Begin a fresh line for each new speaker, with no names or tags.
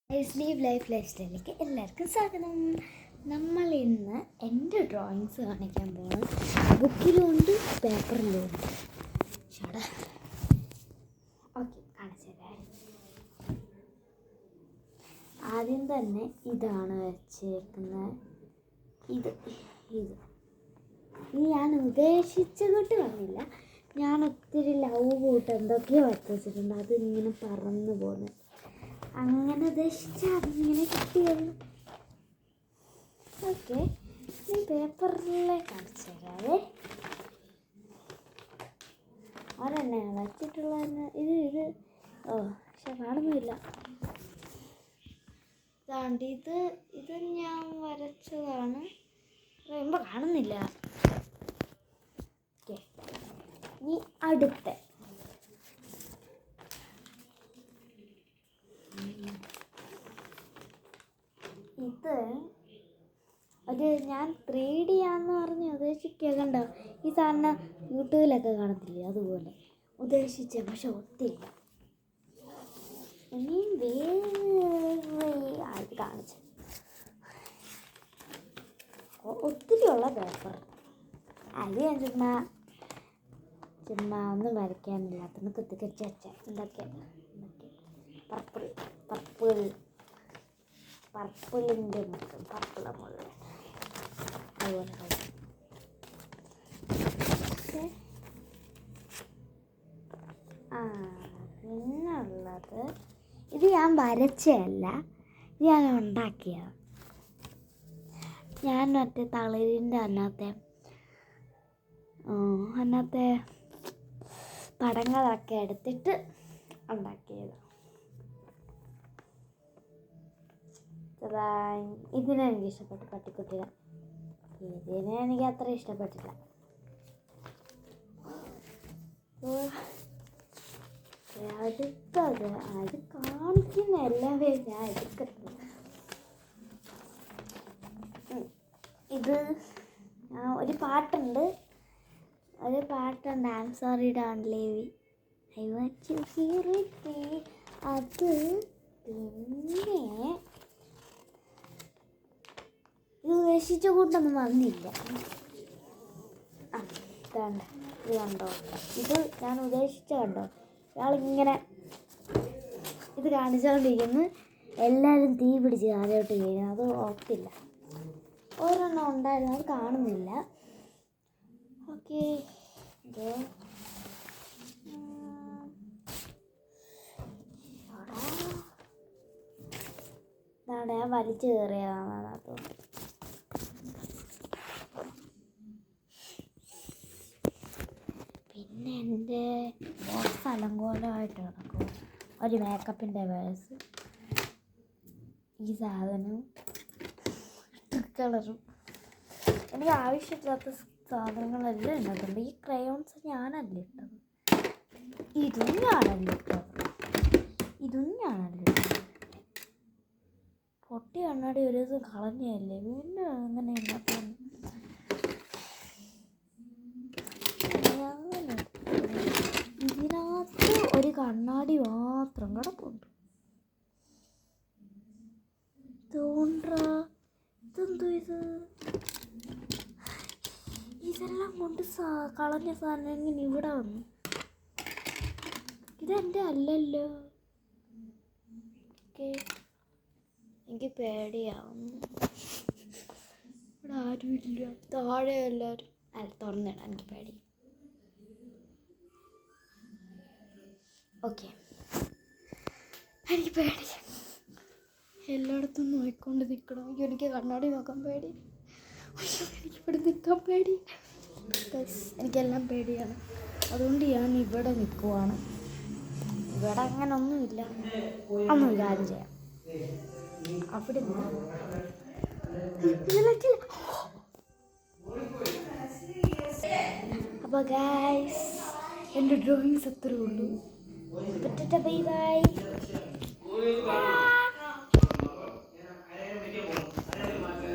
Leave life സ്റ്റൈലിലേക്ക് എല്ലാവർക്കും സ്വാഗതം. നമ്മൾ ഇന്ന് എൻ്റെ ഡ്രോയിങ്സ് കാണിക്കാൻ പോകുന്നത് ബുക്കിലും ഉണ്ട് പേപ്പറിലും ഉണ്ട്. ഓക്കെ, കാണിച്ചേരാം. ആദ്യം തന്നെ ഇതാണ് വരച്ചേക്കുന്നത്. ഇത് ഞാൻ ഉദ്ദേശിച്ചതൊട്ട് വന്നില്ല. ഞാൻ ഒത്തിരി ലവ് കൂട്ട് എന്തൊക്കെയോ വരച്ച് വെച്ചിട്ടുണ്ട്. അതിങ്ങനെ പറന്നു പോകുന്നത് അങ്ങനെ ഉദ്ദേശിച്ചാൽ അതിങ്ങനെ കിട്ടിയത്. ഓക്കെ, ഈ പേപ്പറിലെ കാണിച്ചു തരാവേ. അതെന്നെയാണ് വരച്ചിട്ടുള്ളതെന്ന്. ഇത് പക്ഷെ കാണുന്നില്ല. ഇതാണ്ട് ഇത് ഞാൻ വരച്ചതാണ്. പറയുമ്പോൾ കാണുന്നില്ല. ഓക്കെ, ഇനി അടുത്ത ഇത് ഞാൻ 3D ആണെന്ന് പറഞ്ഞ് ഉദ്ദേശിക്കുക. കണ്ടോ, ഈ സാധനം യൂട്യൂബിലൊക്കെ കാണത്തില്ലേ, അതുപോലെ ഉദ്ദേശിച്ച, പക്ഷെ ഒത്തില്ല. ഇനിയും വേറെ ആയിട്ട് കാണിച്ചു ഒത്തിരിയുള്ള പേപ്പർ. അത് ഞാൻ ചുമ്മാ ഒന്നും വരയ്ക്കാനില്ലാത്തന്ന് കുത്തിക്കടിച്ച് വെച്ച പർപ്പിളിൻ്റെ മുഖം, പർപ്പിളമുള്ള അതുപോലെ പിന്നുള്ളത് ഇത് ഞാൻ വരച്ചതല്ല, ഇത് ഞാൻ ഉണ്ടാക്കിയത്. ഞാൻ മറ്റേ തളിരിൻ്റെ അതിനകത്തെ പടങ്ങളൊക്കെ എടുത്തിട്ട് ഉണ്ടാക്കിയത്. ഇതിനെനിക്ക് ഇഷ്ടപ്പെട്ടു, പട്ടിക്കുട്ടികൾ. ഇതിനെ എനിക്ക് അത്ര ഇഷ്ടപ്പെട്ടില്ല. അടുത്തത് അത് കാണിക്കുന്ന എല്ലാവരും ഞാൻ എടുക്കട്ടെ. ഇത് ഒരു പാട്ടുണ്ട്. I am sorry don't leave I want you hear it. അത് പിന്നെ ഇത് ഉദ്ദേശിച്ച കൂട്ടൊന്നും വന്നില്ല. ഇത് കണ്ടോ, ഇത് ഞാൻ ഉദ്ദേശിച്ച കണ്ടോ, ഇയാളിങ്ങനെ ഇത് കാണിച്ചുകൊണ്ടിരിക്കുന്നു. എല്ലാവരും തീ പിടിച്ച് താഴോട്ട് വീഴും. അത് ഓർത്തില്ല. ഒരെണ്ണം ഉണ്ടായിരുന്നു, അത് കാണുന്നില്ല. ഓക്കെ, ഞാൻ വലിച്ചു കയറിയതാണ് അതിനകത്ത്. പിന്നെ എൻ്റെ ബോക്സ് അലങ്കോലമായിട്ട് നടക്കും. ഒരു മേക്കപ്പിൻ്റെ വേഴ്സ്, ഈ സാധനം കളറും. എനിക്ക് ആവശ്യമില്ലാത്ത സാധനങ്ങളെല്ലാം ഉണ്ടാക്കുന്നുണ്ട്. ഈ ക്രയോൺസ് ഞാനല്ല ഇട്ടത്, ഇതും ഞാനല്ല ഇട്ടത്. പൊട്ടി കണ്ണാടി ഒരു ദിവസം കളഞ്ഞല്ലേ, പിന്നെ അങ്ങനെ ഉണ്ടാക്കുന്നു. ഇതിനകത്ത് ഒരു കണ്ണാടി മാത്രം കിടപ്പുണ്ട്. ഇതെന്തോ ഇതെല്ലാം കൊണ്ട് കളഞ്ഞ സാധനം എങ്ങനെ ഇവിടെ വന്നു? ഇതെൻ്റെ അല്ലല്ലോ. ഓക്കെ, എനിക്ക് പേടിയാവുന്നു. ഇവിടെ ആരുമില്ല, താഴെ എല്ലാവരും തുറന്നിടാൻ എനിക്ക് പേടി. ഓക്കെ, എനിക്ക് പേടി. എല്ലായിടത്തും നോക്കിക്കൊണ്ട് നിൽക്കണം. എനിക്ക് കണ്ണാടി നോക്കാൻ പേടി. എനിക്കിവിടെ നിൽക്കാൻ പേടി. എനിക്കെല്ലാം പേടിയാണ്. അതുകൊണ്ട് ഞാൻ ഇവിടെ നിൽക്കുവാണ്. ഇവിടെ അങ്ങനെ ഒന്നുമില്ല. കാര്യം ചെയ്യാം. അവിടെ അപ്പോൾ ഗൈസ്, എൻ്റെ ഡ്രോയിങ്സ് അത്രേ ഉള്ളൂ. Bye bye.